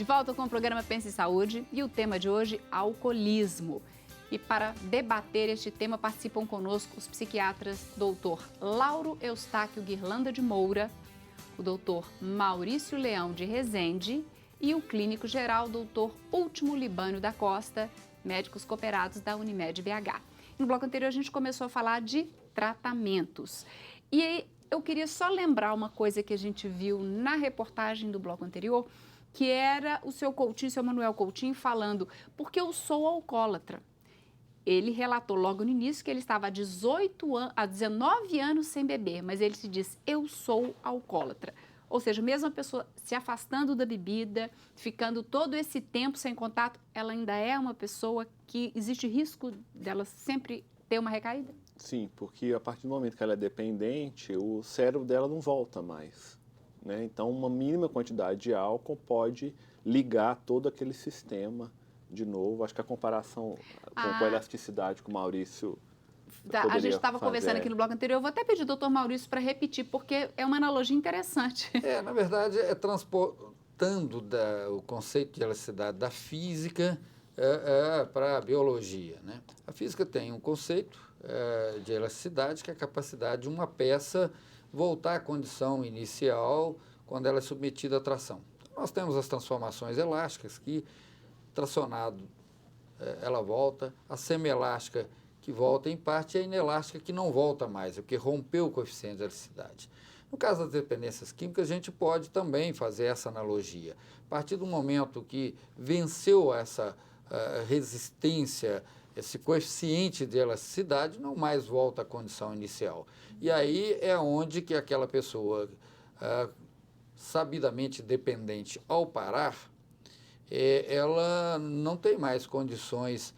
De volta com o programa Pense em Saúde e o tema de hoje, alcoolismo. E para debater este tema participam conosco os psiquiatras Dr. Lauro Eustáquio Guirlanda de Moura, o Dr. Maurício Leão de Rezende e o clínico geral Dr. Último Libânio da Costa, médicos cooperados da Unimed BH. No bloco anterior a gente começou a falar de tratamentos. E aí eu queria só lembrar uma coisa que a gente viu na reportagem do bloco anterior, que era o seu Coutinho, seu Manuel Coutinho, falando, porque eu sou alcoólatra. Ele relatou logo no início que ele estava há 19 anos sem beber, mas ele se diz, eu sou alcoólatra. Ou seja, mesmo a pessoa se afastando da bebida, ficando todo esse tempo sem contato, ela ainda é uma pessoa que existe risco dela sempre ter uma recaída? Sim, porque a partir do momento que ela é dependente, o cérebro dela não volta mais, né? Então, uma mínima quantidade de álcool pode ligar todo aquele sistema de novo. Acho que a comparação com a elasticidade que o Maurício a gente estava conversando aqui no bloco anterior, eu vou até pedir ao doutor Maurício para repetir, porque é uma analogia interessante. Na verdade, é transportando o conceito de elasticidade da física para a biologia, né? A física tem um conceito de elasticidade, que é a capacidade de uma peça voltar à condição inicial quando ela é submetida à tração. Nós temos as transformações elásticas, que tracionado ela volta, a semielástica que volta em parte e a inelástica que não volta mais, porque rompeu o coeficiente de elasticidade. No caso das dependências químicas, a gente pode também fazer essa analogia. A partir do momento que venceu essa resistência, esse coeficiente de elasticidade, não mais volta à condição inicial. E aí é onde que aquela pessoa sabidamente dependente, ao parar, ela não tem mais condições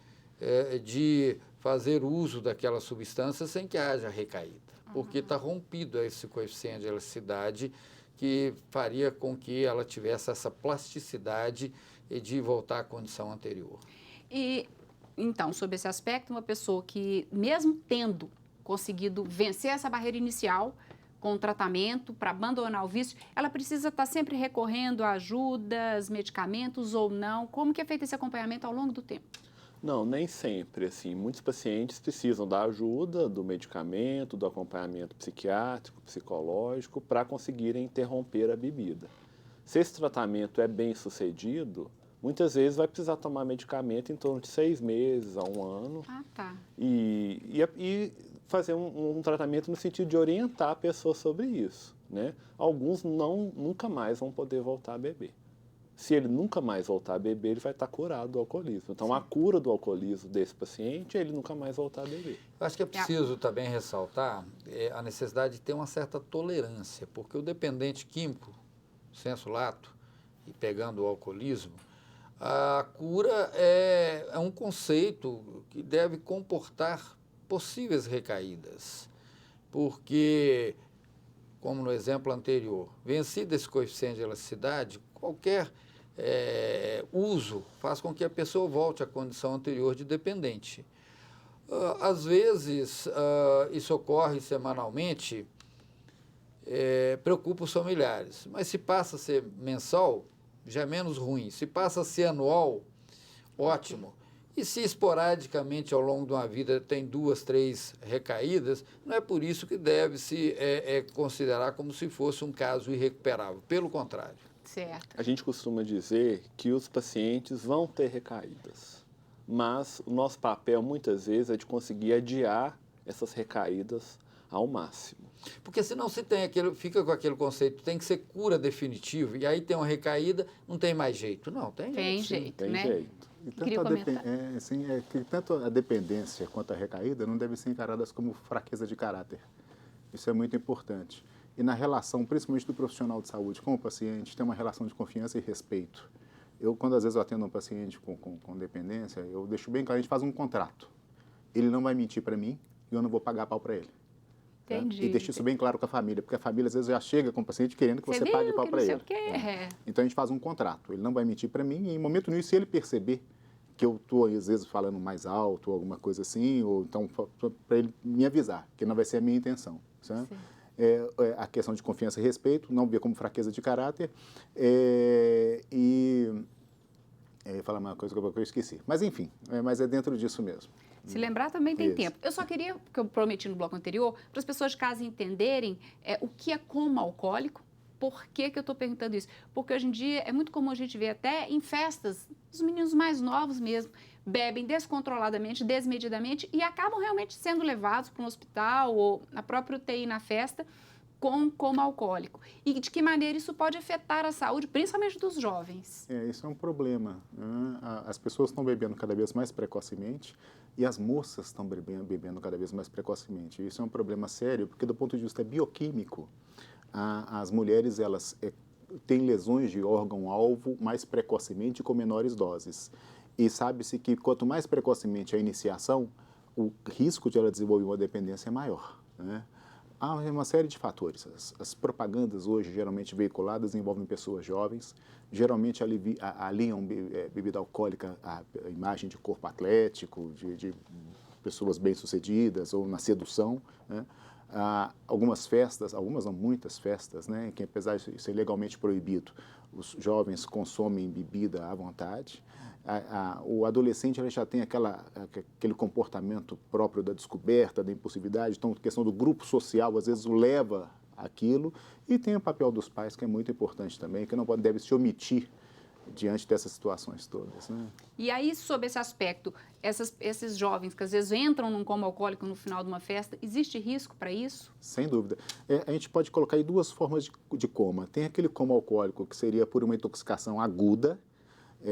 de fazer uso daquela substância sem que haja recaída, porque está rompido esse coeficiente de elasticidade que faria com que ela tivesse essa plasticidade de voltar à condição anterior. E, então, sobre esse aspecto, uma pessoa que, mesmo tendo conseguido vencer essa barreira inicial com o tratamento para abandonar o vício, ela precisa estar sempre recorrendo a ajudas, medicamentos ou não? Como que é feito esse acompanhamento ao longo do tempo? Não, nem sempre. Assim, muitos pacientes precisam da ajuda, do medicamento, do acompanhamento psiquiátrico, psicológico, para conseguirem interromper a bebida. Se esse tratamento é bem sucedido, muitas vezes vai precisar tomar medicamento em torno de 6 meses a 1 ano. E fazer um tratamento no sentido de orientar a pessoa sobre isso, né? Alguns nunca mais vão poder voltar a beber. Se ele nunca mais voltar a beber, ele vai estar curado do alcoolismo. Então, a cura do alcoolismo desse paciente é ele nunca mais voltar a beber. Eu acho que é preciso também ressaltar a necessidade de ter uma certa tolerância, porque o dependente químico, sensu lato, e pegando o alcoolismo, a cura é um conceito que deve comportar possíveis recaídas, porque, como no exemplo anterior, vencido esse coeficiente de elasticidade, qualquer uso faz com que a pessoa volte à condição anterior de dependente. Às vezes, isso ocorre semanalmente, preocupa os familiares, mas se passa a ser mensal, já é menos ruim. Se passa a ser anual, ótimo. E se esporadicamente ao longo de uma vida tem 2, 3 recaídas, não é por isso que deve-se considerar como se fosse um caso irrecuperável. Pelo contrário. Certo. A gente costuma dizer que os pacientes vão ter recaídas, mas o nosso papel muitas vezes é de conseguir adiar essas recaídas ao máximo. Porque senão se tem fica com aquele conceito, tem que ser cura definitiva, e aí tem uma recaída, não tem mais jeito. Não, tem jeito, tem né? jeito. E tanto a dependência quanto a recaída não devem ser encaradas como fraqueza de caráter. Isso é muito importante. E na relação, principalmente do profissional de saúde com o paciente, tem uma relação de confiança e respeito. Quando às vezes eu atendo um paciente com dependência, eu deixo bem claro, a gente faz um contrato. Ele não vai mentir para mim e eu não vou pagar pau para ele. Entendi. E deixa isso bem claro com a família, porque a família às vezes já chega com o paciente querendo que você pague pau para ele. Então a gente faz um contrato. Ele não vai mentir para mim e em momento nenhum, se ele perceber que eu estou às vezes falando mais alto ou alguma coisa assim, ou então para ele me avisar, que não vai ser a minha intenção. Sabe? a questão de confiança e respeito, não ver como fraqueza de caráter, falar uma coisa que eu esqueci. Mas, enfim, mas é dentro disso mesmo. Se lembrar, também tem Isso. tempo. Eu só queria, que eu prometi no bloco anterior, para as pessoas de casa entenderem o que é coma alcoólico. Por que eu estou perguntando isso? Porque hoje em dia é muito comum a gente ver até em festas, os meninos mais novos mesmo, bebem descontroladamente, desmedidamente e acabam realmente sendo levados para um hospital ou na própria UTI na festa com coma alcoólico. E de que maneira isso pode afetar a saúde, principalmente dos jovens? Isso é um problema, né? As pessoas estão bebendo cada vez mais precocemente e as moças estão bebendo cada vez mais precocemente. Isso é um problema sério, porque do ponto de vista bioquímico, as mulheres elas têm lesões de órgão-alvo mais precocemente e com menores doses. E sabe-se que quanto mais precocemente a iniciação, o risco de ela desenvolver uma dependência é maior, né? Há uma série de fatores. As propagandas hoje, geralmente veiculadas, envolvem pessoas jovens, geralmente alinham bebida alcoólica à imagem de corpo atlético, de pessoas bem-sucedidas ou na sedução, né? Algumas festas, algumas não, muitas festas, né, que apesar de ser legalmente proibido, os jovens consomem bebida à vontade. O adolescente ele já tem aquele comportamento próprio da descoberta, da impulsividade, então a questão do grupo social às vezes o leva àquilo, e tem o papel dos pais que é muito importante também, que não deve se omitir diante dessas situações todas, né? E aí, sob esse aspecto, esses jovens que às vezes entram num coma alcoólico no final de uma festa, existe risco para isso? Sem dúvida. A gente pode colocar aí duas formas de coma. Tem aquele coma alcoólico que seria por uma intoxicação aguda,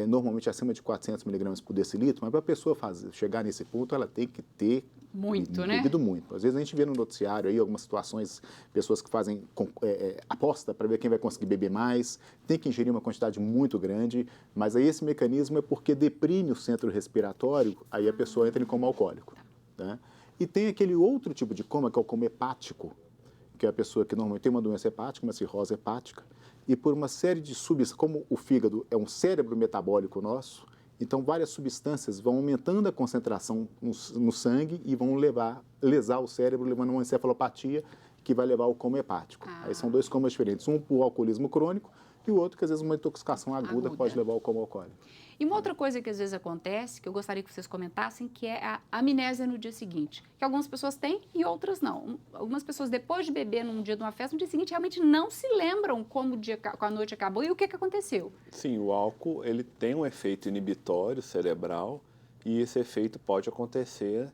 normalmente acima de 400 miligramas por decilitro, mas para a pessoa chegar nesse ponto, ela tem que ter bebido muito. Às vezes a gente vê no noticiário aí algumas situações, pessoas que fazem aposta para ver quem vai conseguir beber mais, tem que ingerir uma quantidade muito grande, mas aí esse mecanismo é porque deprime o centro respiratório, aí a pessoa entra em coma alcoólico, né? E tem aquele outro tipo de coma, que é o coma hepático, que é a pessoa que normalmente tem uma doença hepática, uma cirrose hepática, e por uma série de substâncias, como o fígado é um cérebro metabólico nosso, então várias substâncias vão aumentando a concentração no sangue e vão lesar o cérebro, levando a uma encefalopatia que vai levar ao coma hepático. Aí são dois comas diferentes, um por alcoolismo crônico e o outro que às vezes uma intoxicação aguda pode levar ao coma alcoólico. E uma outra coisa que às vezes acontece, que eu gostaria que vocês comentassem, que é a amnésia no dia seguinte, que algumas pessoas têm e outras não. Algumas pessoas, depois de beber num dia de uma festa, no dia seguinte realmente não se lembram como a noite acabou e o que aconteceu. Sim, o álcool ele tem um efeito inibitório cerebral e esse efeito pode acontecer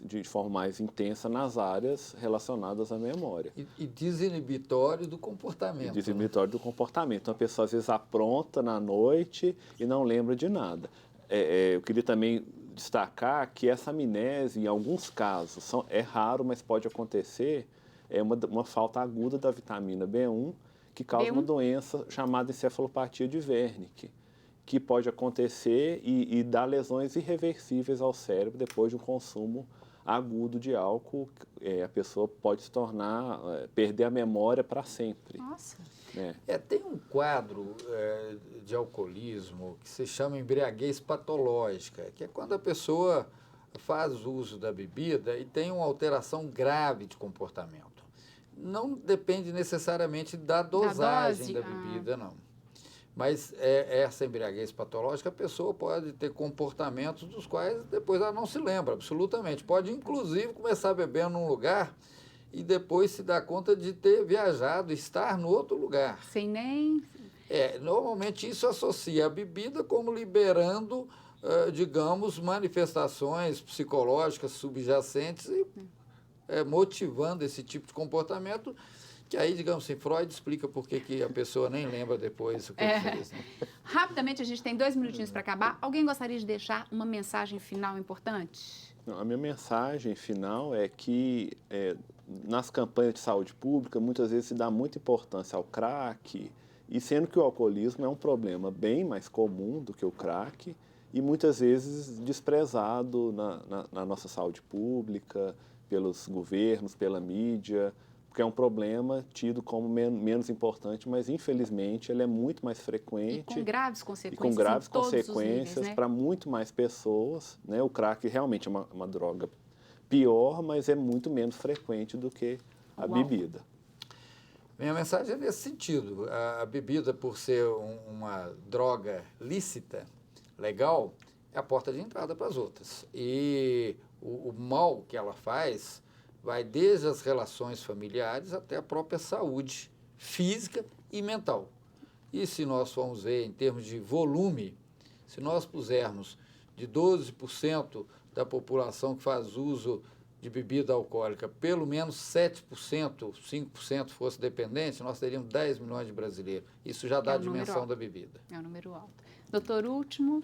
de forma mais intensa nas áreas relacionadas à memória. E desinibitório do comportamento. Desinibitório do comportamento. Então, a pessoa às vezes apronta na noite e não lembra de nada. Eu queria também destacar que essa amnésia, em alguns casos, é raro, mas pode acontecer, uma falta aguda da vitamina B1, que causa uma doença chamada encefalopatia de Wernicke, que pode acontecer e dar lesões irreversíveis ao cérebro depois de um consumo agudo de álcool. A pessoa pode se tornar, perder a memória para sempre. Nossa! Tem um quadro de alcoolismo que se chama embriaguez patológica, que é quando a pessoa faz uso da bebida e tem uma alteração grave de comportamento. Não depende necessariamente da dosagem da bebida, não. Mas essa embriaguez patológica, a pessoa pode ter comportamentos dos quais depois ela não se lembra, absolutamente. Pode, inclusive, começar bebendo num lugar e depois se dar conta de ter viajado, estar no outro lugar. Sem nem... Normalmente isso associa a bebida como liberando, digamos, manifestações psicológicas subjacentes e motivando esse tipo de comportamento. Que aí, digamos assim, Freud explica por que a pessoa nem lembra depois o que fez. Né? Rapidamente, a gente tem 2 minutinhos para acabar. Alguém gostaria de deixar uma mensagem final importante? Não, a minha mensagem final é que nas campanhas de saúde pública, muitas vezes se dá muita importância ao crack, e sendo que o alcoolismo é um problema bem mais comum do que o crack, e muitas vezes desprezado na nossa saúde pública, pelos governos, pela mídia, porque é um problema tido como menos importante, mas infelizmente ele é muito mais frequente. E com graves consequências. E com graves em todos consequências os níveis, né? para muito mais pessoas, né? O crack realmente é uma droga pior, mas é muito menos frequente do que a bebida. Minha mensagem é nesse sentido. A bebida, por ser uma droga lícita, legal, é a porta de entrada para as outras. E o mal que ela faz vai desde as relações familiares até a própria saúde física e mental. E se nós formos ver em termos de volume, se nós pusermos de 12% da população que faz uso de bebida alcoólica, pelo menos 7%, 5% fosse dependente, nós teríamos 10 milhões de brasileiros. Isso já dá a dimensão da bebida. É um número alto. Doutor, último.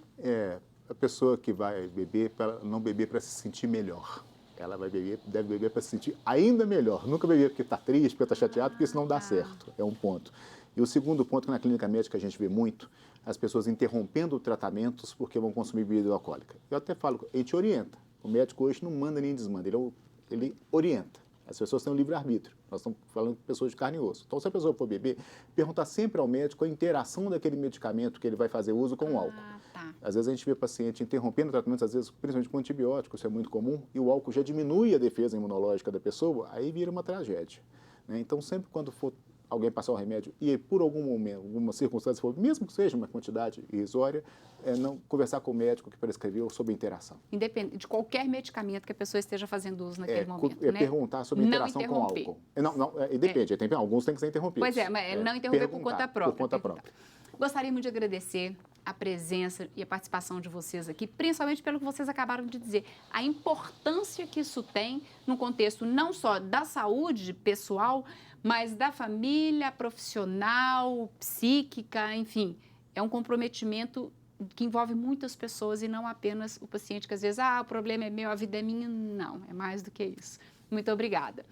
A pessoa que vai beber, não beber para se sentir melhor. Ela vai beber, deve beber para se sentir ainda melhor. Nunca beber porque está triste, porque está chateado, porque isso não dá certo. É um ponto. E o segundo ponto, que na clínica médica a gente vê muito, as pessoas interrompendo tratamentos porque vão consumir bebida alcoólica. Eu até falo, a gente orienta. O médico hoje não manda nem desmanda, ele orienta. As pessoas têm um livre-arbítrio. Nós estamos falando de pessoas de carne e osso. Então, se a pessoa for beber, perguntar sempre ao médico a interação daquele medicamento que ele vai fazer uso com o álcool. Tá. Às vezes a gente vê paciente interrompendo tratamentos, às vezes principalmente com antibióticos, isso é muito comum, e o álcool já diminui a defesa imunológica da pessoa, aí vira uma tragédia. Né? Então, sempre quando for alguém passar o remédio e por algum momento, alguma circunstância, for, mesmo que seja uma quantidade irrisória, não conversar com o médico que prescreveu sobre a interação. Independente de qualquer medicamento que a pessoa esteja fazendo uso naquele momento, né? Perguntar sobre a interação com o álcool. Depende, alguns têm que ser interrompidos. Pois é, mas não interromper por conta própria. Por conta própria. Gostaria muito de agradecer a presença e a participação de vocês aqui, principalmente pelo que vocês acabaram de dizer, a importância que isso tem no contexto não só da saúde pessoal, mas da família, profissional, psíquica, enfim, é um comprometimento que envolve muitas pessoas e não apenas o paciente que às vezes, o problema é meu, a vida é minha. Não, é mais do que isso. Muito obrigada.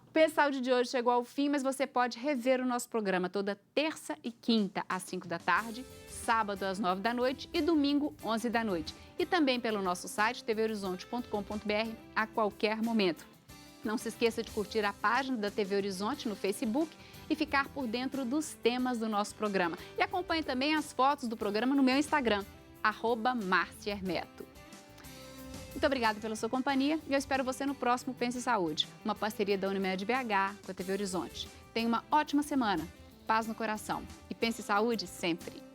O Pense Saúde de hoje chegou ao fim, mas você pode rever o nosso programa toda terça e quinta às 5 da tarde, sábado às 9 da noite e domingo 11 da noite. E também pelo nosso site tvhorizonte.com.br a qualquer momento. Não se esqueça de curtir a página da TV Horizonte no Facebook e ficar por dentro dos temas do nosso programa. E acompanhe também as fotos do programa no meu Instagram, @marciahermeto. Muito obrigada pela sua companhia e eu espero você no próximo Pense Saúde, uma parceria da Unimed BH com a TV Horizonte. Tenha uma ótima semana, paz no coração e pense saúde sempre.